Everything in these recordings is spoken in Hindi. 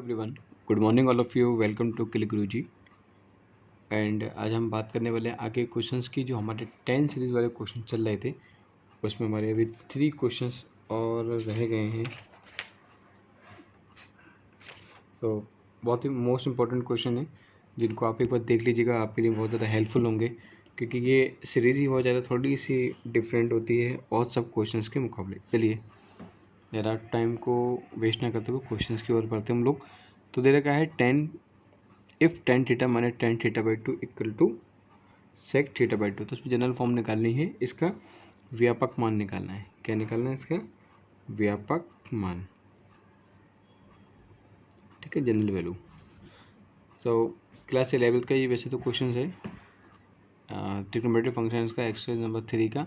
Everyone, good morning all of you. Welcome to किल गुरुजी। एंड आज हम बात करने वाले हैं आगे क्वेश्चंस की। जो हमारे 10 सीरीज़ वाले क्वेश्चन चल रहे थे उसमें हमारे अभी 3 क्वेश्चंस और रह गए हैं। तो बहुत ही मोस्ट इम्पॉर्टेंट क्वेश्चन है जिनको आप एक बार देख लीजिएगा, आपके लिए बहुत ज़्यादा हेल्पफुल होंगे, क्योंकि ये सीरीज़ ही बहुत ज़्यादा थोड़ी सी डिफरेंट होती है और सब क्वेश्चंस के मुकाबले। चलिए ज़रा टाइम को वेस्ट ना करते हुए क्वेश्चंस की ओर बढ़ते हम लोग। तो दे रखा है 10 if tan theta minus tan theta by 2 equal to sec theta by 2। तो उसमें जनरल फॉर्म निकालनी है, इसका व्यापक मान निकालना है। क्या निकालना है? इसका व्यापक मान, ठीक है, जनरल वैल्यू। सो क्लास 11 का ये वैसे तो क्वेश्चन है ट्रिग्नोमेट्रिक फंक्शंस का एक्सरसाइज नंबर 3 का,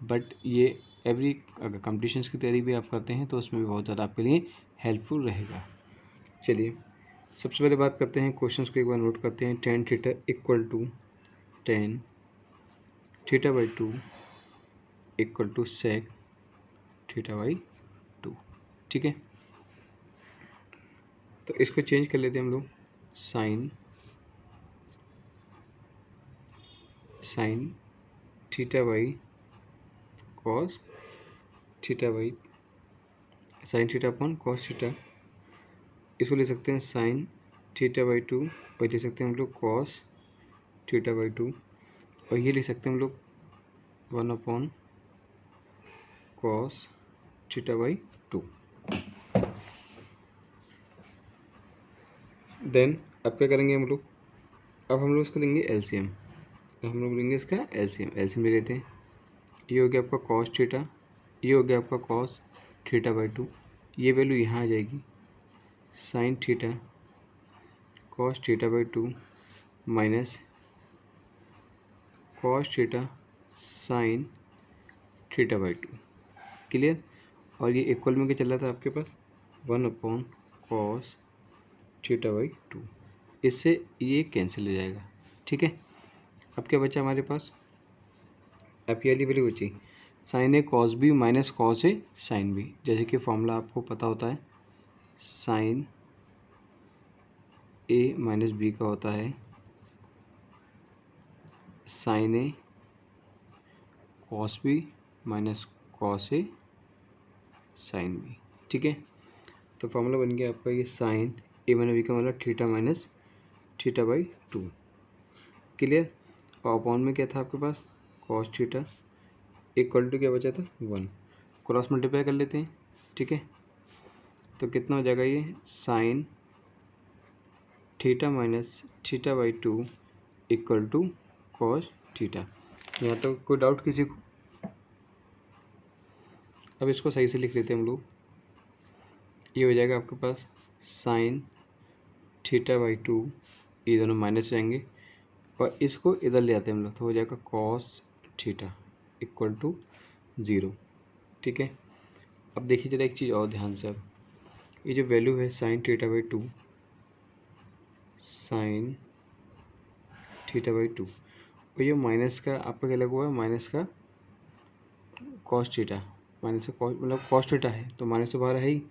बट ये एवरी अगर कंपटीशंस की तैयारी भी आप करते हैं तो उसमें भी बहुत ज़्यादा आपके लिए हेल्पफुल रहेगा। चलिए सबसे पहले बात करते हैं, क्वेश्चंस को एक बार नोट करते हैं। tan theta equal to tan theta by 2 equal to sec theta by 2, ठीक है। तो इसको चेंज कर लेते हैं हम लोग, sign theta by cos theta by sine theta upon cos theta. इसको ले सकते हैं साइन थीटा बाई 2, और ले सकते हैं हम लोग कॉस थीटा बाई 2, और ये ले सकते हैं हम लोग 1 upon cos theta by 2। Then अब क्या करेंगे हम लोग? अब हम लोग इसको लेंगे एलसीएम। हम लोग लेंगे इसका एलसीएम ले लेते हैं। ये हो गया आपका कॉस थीटा, ये हो गया आपका कॉस थीटा बाई 2, ये वैल्यू यहाँ आ जाएगी sine theta cos theta by 2 minus cos theta sine theta by 2। Clear? और ये इक्वल में क्या चल रहा था आपके पास? 1 अपॉन कॉस थीटा बाई 2। इससे ये कैंसिल हो जाएगा, ठीक है। अब क्या बचा हमारे पास? अब ये वाली वैल्यू बची sign A cos B minus cos A sine B. जैसे कि फॉर्मूला आपको पता होता है, साइन ए माइनस बी का होता है sign A cos B minus cos A sine B, ठीक है। तो फॉर्मूला बन गया आपका ये साइन ए माइनस बी का मतलब theta minus theta by 2। Clear? और अपॉन में क्या था आपके पास? कॉस थीटा इक्वल टू क्या बचा था? 1। क्रॉस मल्टीप्लाई कर लेते हैं, ठीक है। तो कितना हो जाएगा ये? Sine theta minus theta by 2 equal to cos theta. यहाँ तो कोई डाउट किसी को? अब इसको सही से लिख लेते हैं हम लोग। ये हो जाएगा आपके पास साइन थीटा बाई 2, ये दोनों माइनस हो जाएंगे, और इसको इधर ले आते हैं हम लोग, तो हो जाएगा कॉस थीटा इक्वल टू 0, ठीक है। अब देखिए जरा एक चीज़ और ध्यान से, अब ये जो वैल्यू है sign theta by 2, sine theta by 2, और ये माइनस का आपका क्या लगा हुआ है? माइनस का कॉस थीटा, माइनस का कॉस मतलब कॉस थीटा है, तो माइनस तो बाहर है ही,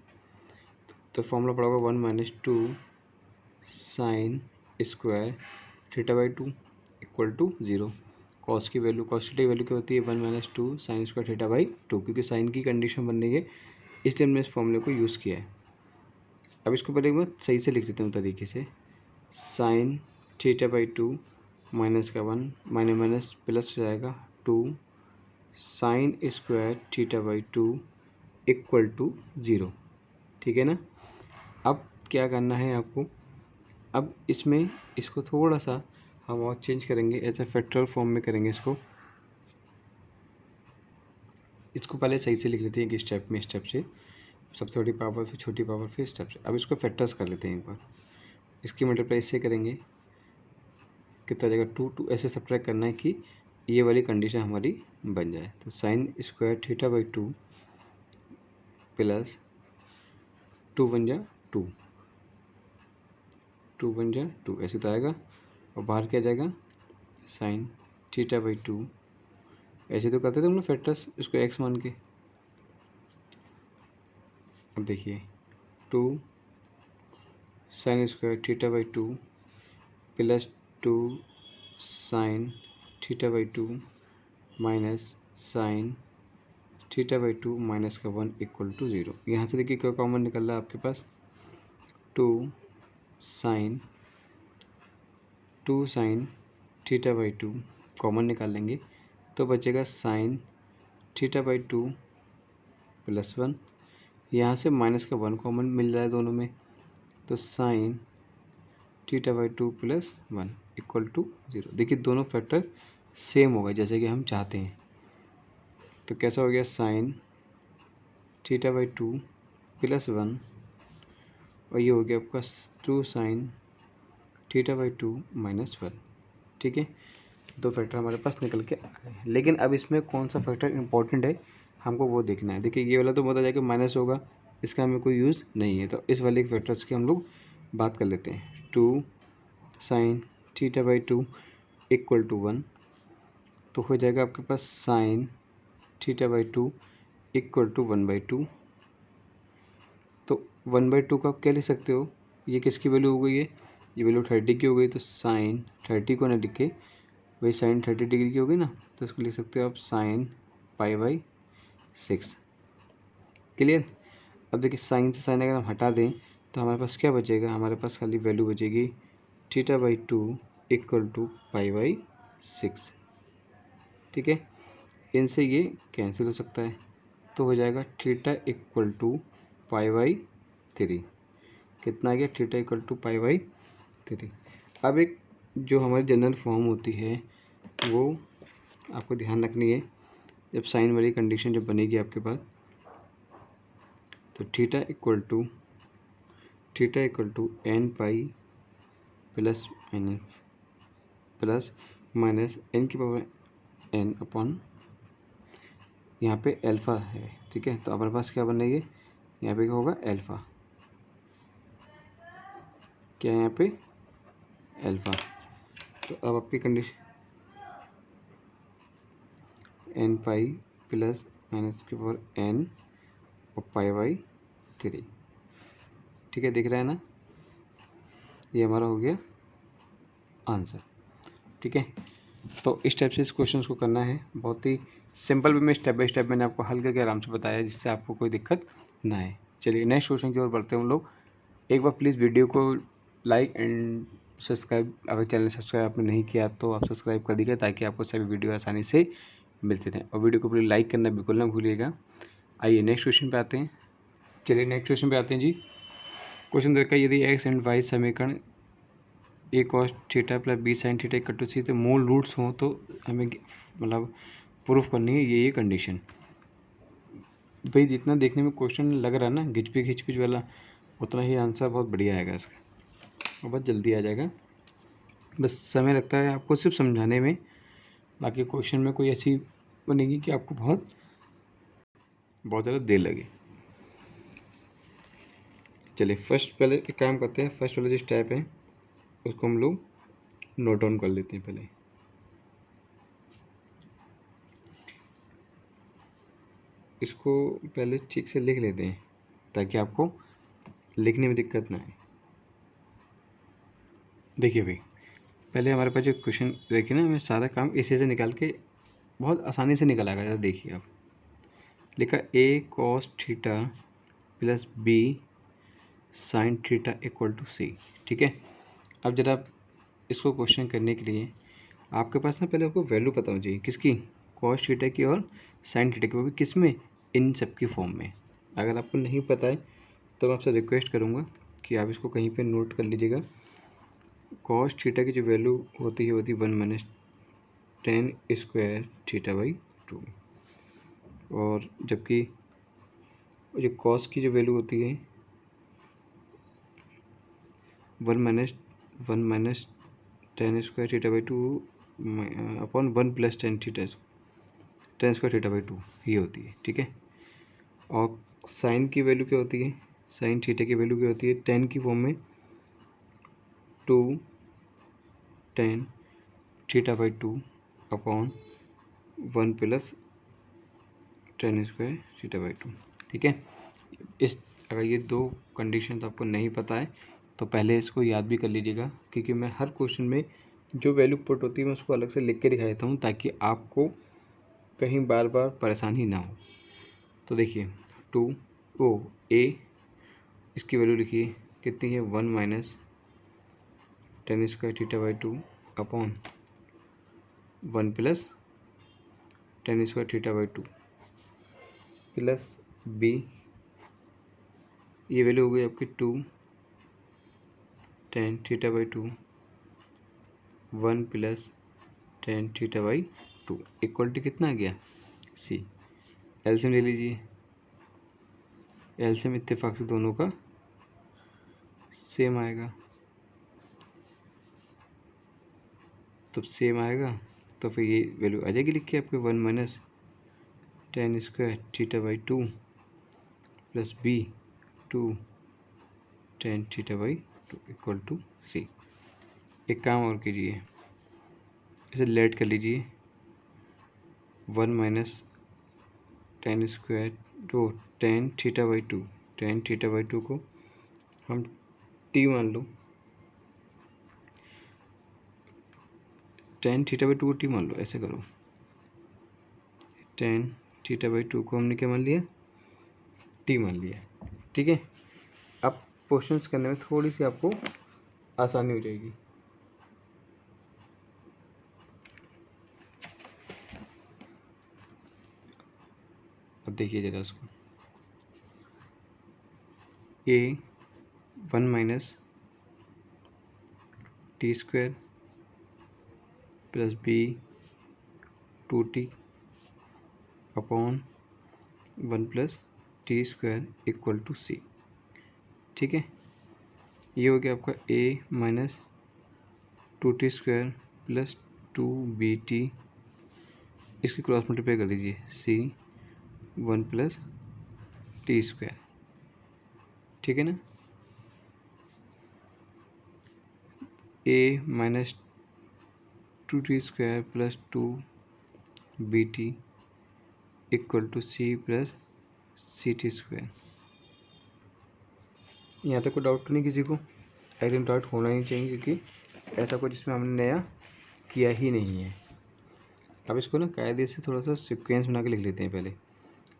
तो फॉर्मूला पड़ा होगा 1 minus 2 sine square theta by 2 equal to 0। Cos की वैल्यू, कॉस थीटा की वैल्यू क्या होती है? 1 minus 2 sine square theta by 2, क्योंकि साइन की कंडीशन बन रही है, इसलिए हमने इस फॉर्मूले को यूज़ किया है। अब इसको पहले एक बार सही से लिख देते हूँ तरीके से, साइन थीटा बाई 2 माइनस का 1 माइनस माइनस प्लस हो जाएगा 2 sine square theta by 2 equal to 0, ठीक है ना। अब क्या करना है आपको? अब इसमें इसको थोड़ा सा हम और चेंज करेंगे, ऐसे फैक्टोरियल फॉर्म में करेंगे इसको। इसको पहले सही से लिख लेते हैं कि स्टेप में, स्टेप से सबसे बड़ी पावर, फिर छोटी पावर, फिर स्टेप से। अब इसको फैक्टर्स कर लेते हैं एक बार। इसकी मल्टीप्लाई इससे करेंगे, कितना जाएगा? 2 2 ऐसे सब्ट्रैक्ट करना है कि ये वाली कंडीशन हमारी बन जाए। तो sign square theta by 2 plus 2 बन जा 2, 2 बन जा 2, ऐसे तो आएगा, और बाहर क्या जाएगा? साइन थीटा बाई 2, ऐसे तो करते थे हम लोग फैक्टर्स, इसको एक्स मान के। अब देखिए 2 sine square theta by 2 plus 2 sine theta by 2 minus sign theta by 2 minus का 1 इक्वल टू 0। यहाँ से देखिए क्या कॉमन निकल रहा है आपके पास, 2 साइन थीटा बाई 2 कॉमन निकाल लेंगे तो बचेगा साइन थीटा बाई 2 प्लस 1। यहाँ से माइनस का 1 कॉमन मिल रहा है दोनों में, तो sine theta by 2 plus 1 equal to 0। देखिए दोनों फैक्टर सेम हो गए जैसे कि हम चाहते हैं। तो कैसा हो गया, साइन थीटा बाई 2 प्लस 1 और ये हो गया आपका 2 साइन थीटा बाई 2 माइनस 1। ठीक है, दो फैक्टर हमारे पास निकल के आ गए। लेकिन अब इसमें कौन सा फैक्टर इंपॉर्टेंट है हमको वो देखना है। देखिए ये वाला तो बता जाएगा माइनस होगा, इसका हमें कोई यूज़ नहीं है, तो इस वाले फैक्टर्स की हम लोग बात कर लेते हैं। 2 sine theta by 2 equal to 1, तो हो जाएगा आपके पास sine theta by 2 equal to 1/2। तो 1/2 का आप क्या लिख सकते हो, ये किसकी वैल्यू हो गई है, ये वैल्यू 30 की हो गई, तो साइन 30 को ना लिख के वही साइन 30 डिग्री की होगी ना, तो इसको लिख सकते हो आप साइन π/6। क्लियर। अब देखिए साइन से साइन अगर हम हटा दें तो हमारे पास क्या बचेगा, हमारे पास खाली वैल्यू बचेगी थीटा बाई 2 इक्वल टू π/6। ठीक है, इनसे ये कैंसिल हो सकता है, तो हो जाएगा थीटा इक्वल टू π/3। कितना आ गया, थीटा इक्वल टू π/3। अब एक जो हमारी जनरल फॉर्म होती है वो आपको ध्यान रखनी है। जब साइन वाली कंडीशन जब बनेगी आपके पास, तो theta equal to n pi plus minus n की पावर n अपॉन यहाँ पे अल्फ़ा है। ठीक है, तो हमारे पास क्या बन रही है, यहाँ पे क्या होगा, अल्फ़ा। क्या है यहाँ पे, अल्फ़ा। तो अब आपकी condition n pi plus minus की पावर n और π/3। ठीक है, दिख रहा है ना, ये हमारा हो गया आंसर। ठीक है, तो इस टाइप से इस क्वेश्चन को करना है, बहुत ही सिंपल वे में स्टेप बाय स्टेप मैंने आपको हल करके आराम से बताया, जिससे आपको कोई दिक्कत ना आए। चलिए नेक्स्ट क्वेश्चन की ओर बढ़ते हैं हम लोग। एक बार प्लीज़ वीडियो को लाइक एंड सब्सक्राइब, अगर चैनल सब्सक्राइब आपने नहीं किया तो आप सब्सक्राइब कर दीजिए, ताकि आपको सभी वीडियो आसानी से मिलते रहें। और वीडियो को प्लीज़ लाइक करना बिल्कुल ना भूलिएगा। आइए नेक्स्ट क्वेश्चन पे आते हैं। चलिए नेक्स्ट क्वेश्चन पे आते हैं जी। क्वेश्चन देखा, यदि एक्स एंड वाई समीकरण A cos theta plus B sine theta equal to C तो मूल रूट्स हों, तो हमें मतलब प्रूफ करनी है ये कंडीशन। भाई जितना देखने में क्वेश्चन लग रहा है ना घिचपिच वाला, उतना ही आंसर बहुत बढ़िया आएगा इसका, और बहुत जल्दी आ जाएगा। बस समय लगता है आपको सिर्फ समझाने में, बाकी क्वेश्चन में कोई ऐसी बनेगी कि आपको बहुत ज़्यादा देर लगे। चलिए फर्स्ट पहले एक काम करते हैं, फर्स्ट वाला जो स्टेप है उसको हम लोग नोट डाउन कर लेते हैं। पहले इसको पहले ठीक से लिख लेते हैं ताकि आपको लिखने में दिक्कत ना आए। देखिए भाई, पहले हमारे पास जो क्वेश्चन देखिए ना, हमें सारा काम इसी से निकाल के बहुत आसानी से निकल आएगा। देखिए आप लिखा A cos theta plus B sine theta equal to C. ठीक है, अब जरा इसको क्वेश्चन करने के लिए आपके पास ना पहले आपको वैल्यू पता होनी चाहिए, किसकी, कॉस थीटा की और साइन थीटा की, वो भी किस में, इन सब की फॉर्म में। अगर आपको नहीं पता है तो मैं आपसे रिक्वेस्ट करूँगा कि आप इसको कहीं पे नोट कर लीजिएगा। कॉस थीटा की जो वैल्यू होती है 1 - tan स्क्वायर थीटा बाई 2, और जबकि जो कॉस की जो वैल्यू होती है 1 - tan square theta by 2 upon 1 + tan square theta by 2 ये होती है। ठीक है, और साइन की वैल्यू क्या होती है, साइन थीटा की वैल्यू क्या होती है, tan की फॉर्म में 2 tan theta by 2 upon 1 + tan square theta by 2। ठीक है, इस अगर ये दो कंडीशन आपको नहीं पता है तो पहले इसको याद भी कर लीजिएगा, क्योंकि मैं हर क्वेश्चन में जो वैल्यू पुट होती है मैं उसको अलग से लिख के दिखा देता हूँ, ताकि आपको कहीं बार बार परेशानी ना हो। तो देखिए ए इसकी वैल्यू लिखिए कितनी है, 1 minus tan square theta by 2 upon 1 plus tan square theta by 2 plus B, ये वैल्यू हो गई आपकी 2 tan theta by 2 1 plus tan theta by 2 equal to कितना आ गया, सी। एलसीएम ले लीजिए, एलसीएम इत्तेफाक से दोनों का सेम आएगा, तो सेम आएगा तो फिर ये वैल्यू आ जाएगी लिख के आपके 1 minus tan square theta by 2 plus B 2 tan theta by 2 equal to C. एक काम और कीजिए, इसे लेट कर लीजिए, 1 माइनस टेन स्क्वायर तो tan theta by 2, tan theta by 2 को हम टी मान लो, टेन थीटा बाई 2 को टी मान लो, ऐसे करो, टेन थीटा बाई 2 को हमने क्या मान लिया, टी मान लिया। ठीक है, अब क्वेश्चंस करने में थोड़ी सी आपको आसानी हो जाएगी। अब देखिए जरा उसको, A 1 minus T square plus B 2t upon 1 plus T square equal to C. ठीक है, ये हो गया आपका a minus 2t square plus 2bt, इसकी क्रॉस मल्टीप्लाई कर दीजिए, सी 1 प्लस टी स्क्वायर। ठीक है ना, a minus 2t square plus 2bt equal to C plus C T square. यहाँ तक कोई डाउट तो नहीं किसी को? एकदम डाउट होना ही चाहिए, क्योंकि ऐसा कुछ इसमें हमने नया किया ही नहीं है। अब इसको ना कायदे से थोड़ा सा सीक्वेंस बना के लिख लेते हैं, पहले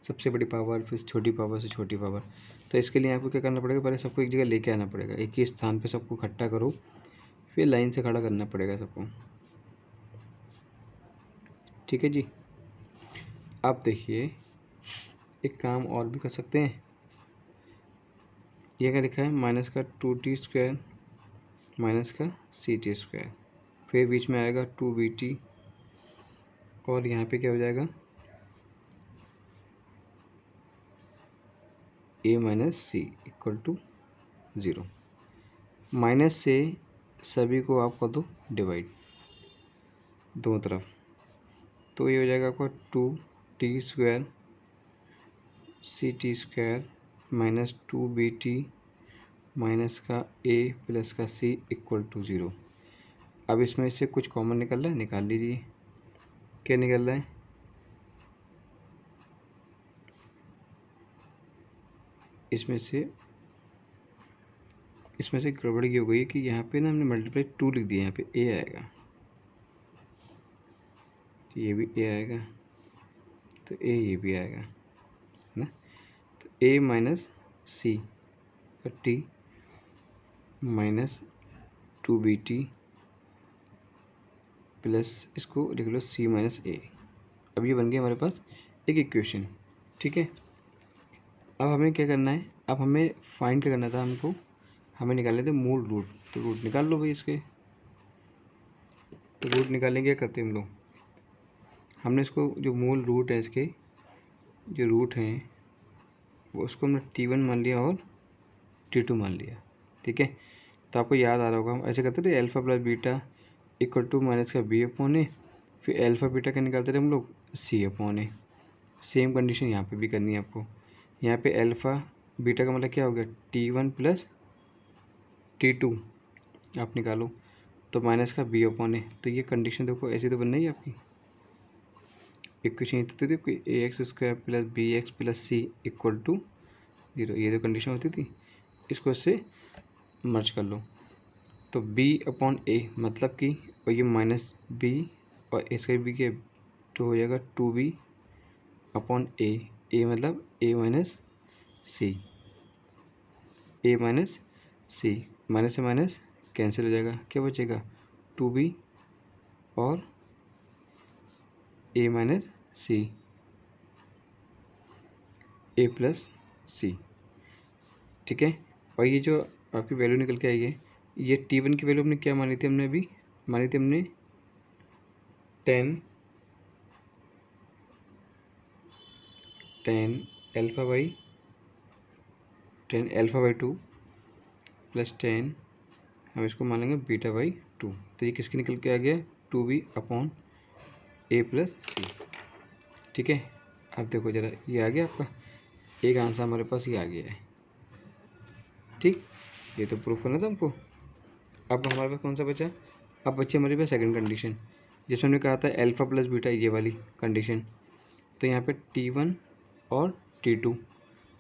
सबसे बड़ी पावर, फिर छोटी पावर से छोटी पावर। तो इसके लिए आपको क्या करना पड़ेगा, पहले सबको एक जगह लेके आना पड़ेगा, एक ही स्थान पे सबको इकट्ठा करो, फिर लाइन से खड़ा करना पड़ेगा सबको। ठीक है जी, अब देखिए एक काम और भी कर सकते हैं, ये क्या लिखा है, माइनस का 2t स्क्वायर माइनस का सी टी स्क्वायर, फिर बीच में आएगा 2bt और यहाँ पे क्या हो जाएगा, a minus C equal to 0। Minus से सभी को आप कर दो डिवाइड दोनों तरफ, तो ये हो जाएगा आपका 2t square C T square minus 2bt minus का a प्लस का c इक्वल टू 0। अब इसमें से कुछ कॉमन निकल रहा है, निकाल लीजिए, क्या निकल रहा है, इसमें से गड़बड़ की हो गई है कि यहाँ पे ना हमने मल्टीप्लाई 2 लिख दिया, यहाँ पे a आएगा, तो ये भी a आएगा, तो a ये भी आएगा, है ना। तो a minus C T minus 2bt plus इसको लिख लो c माइनस a। अब ये बन गया हमारे पास एक इक्वेशन। ठीक है, अब हमें क्या करना है, अब हमें फाइंड क्या करना था, हमको हमें निकालने थे मूल रूट, तो रूट निकाल लो भाई इसके। तो रूट निकालेंगे, क्या करते हैं हम लोग, हमने इसको जो मूल रूट है, इसके जो रूट हैं वो उसको हमने t1 मान लिया और t2 मान लिया। ठीक है, तो आपको याद आ रहा होगा हम ऐसे करते थे, alpha plus beta equal to minus का b अपॉन ए, फिर अल्फ़ा बीटा का निकालते थे हम लोग c upon A. Same condition यहाँ पे भी करनी है आपको। यहाँ पे अल्फ़ा बीटा का मतलब क्या हो गया, t1 प्लस t2 आप निकालो, तो माइनस का b अपॉन ए। तो ये कंडीशन देखो ऐसी तो बन रही है आपकी इक्वेशन, तो थी A X square plus B X plus C equal to 0, ये जो कंडीशन होती थी, इसको इससे मर्ज कर लो। तो b अपॉन a मतलब कि और ये माइनस b और इसका b के तो हो जाएगा 2b अपॉन a मतलब a minus C, a minus C, minus से माइनस कैंसिल हो जाएगा, क्या बचेगा 2b और a minus C, a plus C. ठीक है, और ये जो आपकी वैल्यू निकल के आई है, ये t1 की वैल्यू हमने क्या मानी थी, हमने अभी मानी थी हमने 10 अल्फ़ा बाई 2 प्लस 10 हम इसको मानेंगे बीटा बाई 2। तो ये किसके निकल के आ गया 2b upon a plus C. ठीक है, अब देखो ज़रा ये आ गया आपका एक आंसर हमारे पास ये आ गया है। ठीक, ये तो प्रूफ करना था हमको। अब हमारे पास कौन सा बचा, अब बची हमारे पास सेकंड कंडीशन जिसमें हमने कहा था अल्फ़ा प्लस बीटा, ये वाली कंडीशन। तो यहाँ पे T1 और T2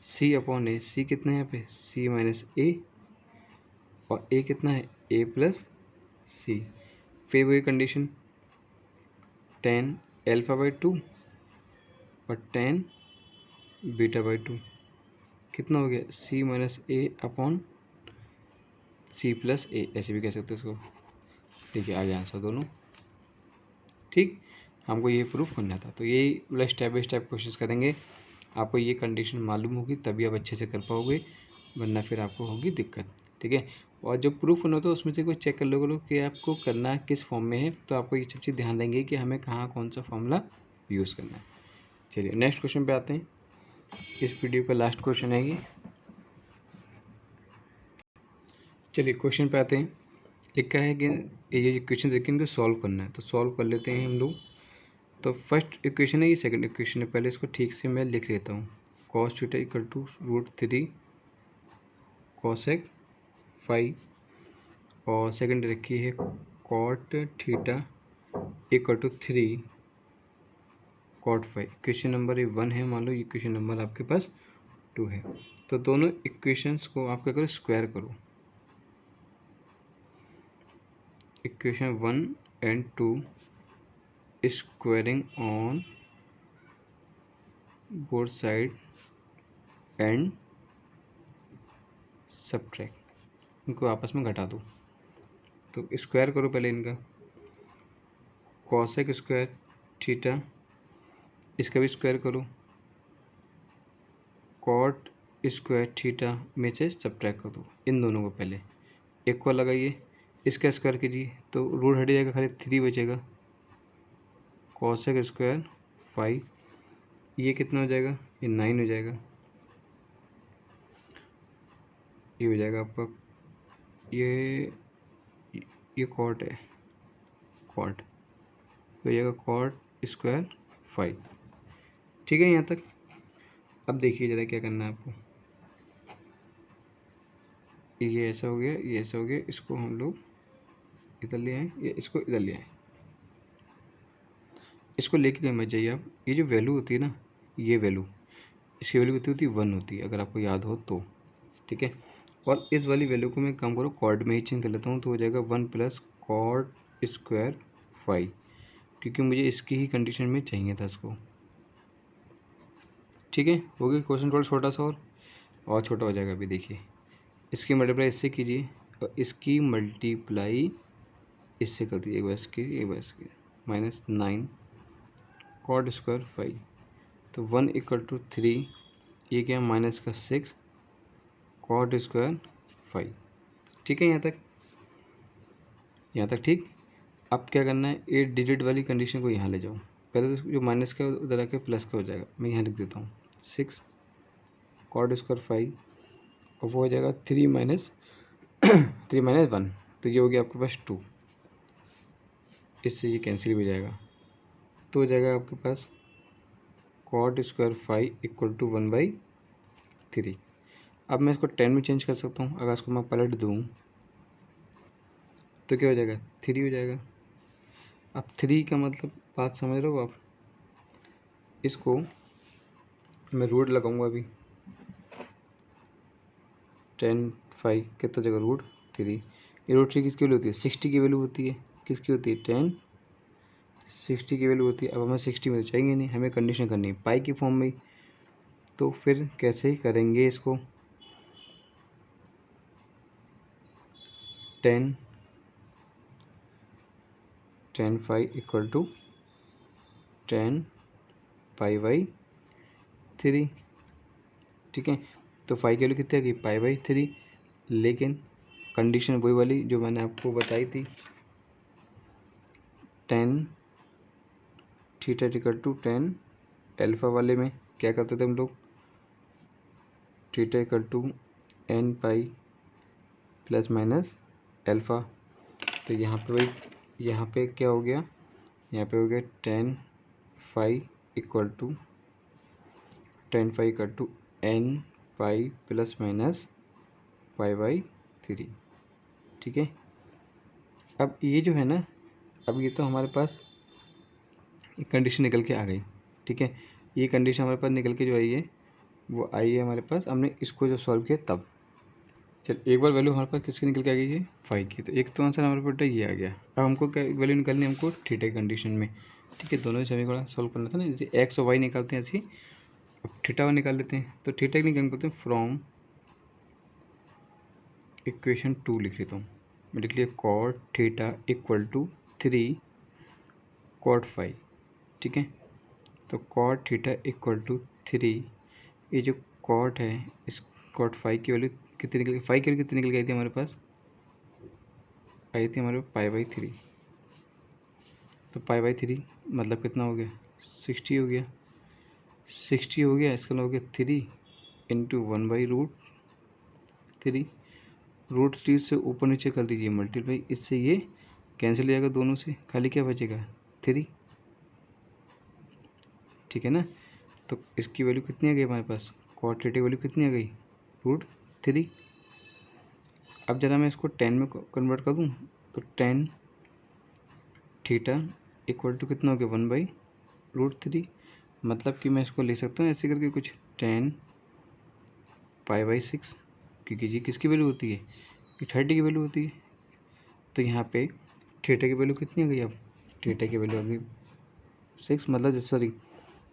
C अपॉन ए, सी कितना है यहाँ पे C माइनस ए और a कितना है a प्लस सी। फिर वही कंडीशन 10 अल्फ़ा बाई 2 और 10 बीटा बाई 2 कितना हो गया c माइनस ए अपॉन सी प्लस ए, ऐसे भी कह सकते हो इसको। देखिए आ गया आंसर दोनों। ठीक, हमको ये प्रूफ करना था। तो यही मतलब स्टेप बाई स्टेप कोशिश करेंगे, आपको ये कंडीशन मालूम होगी तभी आप अच्छे से कर पाओगे, वरना फिर आपको होगी दिक्कत। ठीक है, और जो प्रूफ होना होता है उसमें से कोई चेक कर लो कि आपको करना किस फॉर्म में है, तो आपको ये सब चीज़ ध्यान देंगे कि हमें कहाँ कौन सा फॉर्मूला यूज़ करना है। चलिए नेक्स्ट क्वेश्चन पे आते हैं, इस वीडियो का लास्ट क्वेश्चन है ये। चलिए क्वेश्चन पे आते हैं, लिखा है कि ये क्वेश्चन देखिए इनको सॉल्व करना है, तो सॉल्व कर लेते हैं हम लोग। तो फर्स्ट इक्वेशन है, ये सेकंड इक्वेशन है, पहले इसको ठीक से मैं लिख लेता हूँ। cos theta equal to √3 cosec phi, और सेकंड रखी है cot theta equal to 3 cot phi. Equation number ये 1 है, मान लो इक्वेशन नंबर आपके पास 2 है। तो दोनों इक्वेशंस को आप क्या करो स्क्वायर करो, equation 1 and 2 squaring on both side and subtract, इनको आपस में घटा दो। तो स्क्वायर करो पहले इनका, कॉसेक स्क्वायर थीटा, इसका भी स्क्वायर करो, कॉट स्क्वायर थीटा में से सबट्रैक्ट कर दो इन दोनों को। पहले एक को लगाइए, इसका स्क्वायर कीजिए तो रूट हट जाएगा, खाली 3 बचेगा, कॉसेक स्क्वायर फाइव, ये कितना हो जाएगा ये 9 हो जाएगा, ये हो जाएगा आपका ये कॉट है, कॉट हो जाएगा कॉट स्क्वायर 5। ठीक है यहाँ तक। अब देखिए ज़रा क्या करना है आपको, ये ऐसा हो गया, ये ऐसा हो गया, इसको हम लोग इधर ले आए, ये इसको इधर ले आए, इसको लेके कहीं मत जाइए आप। ये जो वैल्यू होती है ना, ये वैल्यू, इसकी वैल्यू कितनी होती है 1 होती है, अगर आपको याद हो तो। ठीक है, और इस वाली वैल्यू को मैं काम करो कॉर्ड में ही चेंज कर लेता हूँ, तो हो जाएगा 1 प्लस कॉर्ड स्क्वायर 5, क्योंकि मुझे इसकी ही कंडीशन में चाहिए था इसको। ठीक है, हो गया क्वेश्चन थोड़ा छोटा सा और छोटा हो जाएगा। अभी देखिए इसकी मल्टीप्लाई इससे कीजिए और इसकी मल्टीप्लाई इससे कर दीजिए, एक बार इसकी एक बार इसकी, -9 कॉर्ड स्क्वायर 5, तो 1 इक्वल टू 3, ये क्या माइनस का 6 कॉट स्क्वायर 5। ठीक है यहाँ तक, यहाँ तक ठीक। अब क्या करना है, 8 डिजिट वाली कंडीशन को यहाँ ले जाओ, पहले तो जो माइनस का उधर आके प्लस का हो जाएगा, मैं यहाँ लिख देता हूँ 6 कॉट स्क्वायर 5, और वो हो जाएगा 3 माइनस 1, तो ये हो गया आपके पास 2, इससे ये कैंसिल हो जाएगा, तो हो जाएगा आपके पास कॉट स्क्वायर 5 इक्वल टू 1/3। अब मैं इसको 10 में चेंज कर सकता हूँ, अगर इसको मैं पलट दूँ तो क्या हो जाएगा 3 हो जाएगा। अब 3 का मतलब बात समझ रहे हो आप, इसको मैं रूट लगाऊंगा अभी 10 5 कितना जगह √3। ये √3 किसकी वैल्यू होती है? 60 की वैल्यू होती है। किसकी होती है? 10 60 की वैल्यू होती है। अब हमें 60 में तो चाहिए नहीं, हमें कंडीशन करनी है पाई की फॉर्म में। तो फिर कैसे करेंगे इसको? 10 5 इक्वल टू 10 π/3। ठीक है, तो 5 की वैल्यू कितनी आ गई? π/3। लेकिन कंडीशन वही वाली जो मैंने आपको बताई थी, 10 थीटा इक्वल टू 10 अल्फा वाले में क्या करते थे हम लोग? Theta equal to n pi plus minus alpha. तो यहाँ पे भाई, यहाँ पे क्या हो गया? यहाँ पे हो गया 10 5 equal to n pi plus minus π/3। ठीक है, अब ये जो है ना, अब ये तो हमारे पास एक कंडीशन निकल के आ गई। ठीक है, ये कंडीशन हमारे पास निकल के जो आई है वो आई है हमारे पास, हमने इसको जब सॉल्व किया तब। चल एक बार वैल्यू हमारे पास किसकी निकल के आ गई है? 5 की। तो एक तो आंसर हमारे पास ये आ गया। अब हमको क्या वैल्यू निकालनी है? हमको थीटा की कंडीशन में। ठीक है, दोनों ही समीकरण सॉल्व करना था ना, जैसे एक्स और वाई निकालते हैं ऐसे अब थीटा वाई निकाल लेते हैं। तो थीटा की निकाल करते हैं फ्रॉम इक्वेशन 2 लिख लेता हूँ मैं। लिख लिया cot theta equal to 3 cot 5। ठीक है, तो कॉट थीटा इक्वल टू 3, ये जो कॉट है इस कॉट 5 की वैल्यू कितनी निकल गई? 5 की वैल्यू कितनी निकल गई थी हमारे पास? आई थी हमारे π/3। तो π/3 मतलब कितना हो गया? 60 हो गया। 60 हो गया, इसका हो गया 3 इंटू 1/√3। √3 से ऊपर नीचे कर दीजिए मल्टीप्लाई, इससे ये कैंसिल हो जाएगा दोनों से, खाली क्या बचेगा? 3। ठीक है ना, तो इसकी वैल्यू कितनी आ गई हमारे पास? कॉट थीटा की वैल्यू कितनी आ गई? √3। अब जरा मैं इसको 10 में कन्वर्ट कर दूँ तो 10 थीटा इक्वल टू कितना हो गया? 1/√3। मतलब कि मैं इसको ले सकता हूँ ऐसे करके कुछ 10 π/6, क्योंकि जी किसकी वैल्यू होती है? कि 30 की वैल्यू होती है। तो यहाँ पे थीटा की वैल्यू कितनी हो गई? अब थीटा की वैल्यू अभी 6, मतलब सॉरी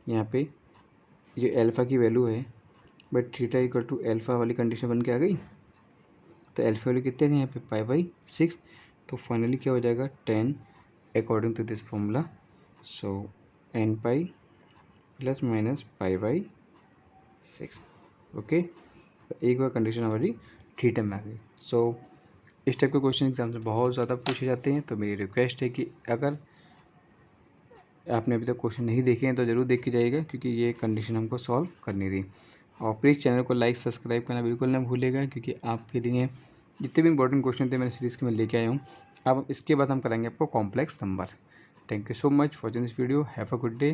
यहाँ पे ये अल्फ़ा की वैल्यू है, but theta equal to alpha वाली कंडीशन बन के आ गई। तो अल्फ़ा वैल्यू कितनी आ गई यहाँ पे? π/6। तो फाइनली क्या हो जाएगा? 10 according to this formula. So n pi plus minus π/6। Okay, एक बार कंडीशन हमारी थीटा में आ गई। सो इस टाइप के क्वेश्चन एग्जाम से बहुत ज़्यादा पूछे जाते हैं। तो मेरी रिक्वेस्ट है कि अगर आपने अभी तक क्वेश्चन नहीं देखे हैं तो ज़रूर देख के जाइएगा, क्योंकि ये कंडीशन हमको सॉल्व करनी थी। और प्लीज़ चैनल को लाइक सब्सक्राइब करना बिल्कुल ना भूलिएगा, क्योंकि आपके लिए जितने भी इंपॉर्टेंट क्वेश्चन थे मेरे सीरीज़ के मैं लेके आया हूँ। अब इसके बाद हम कराएंगे आपको complex number. Thank you so much for watching this video. Have a good day.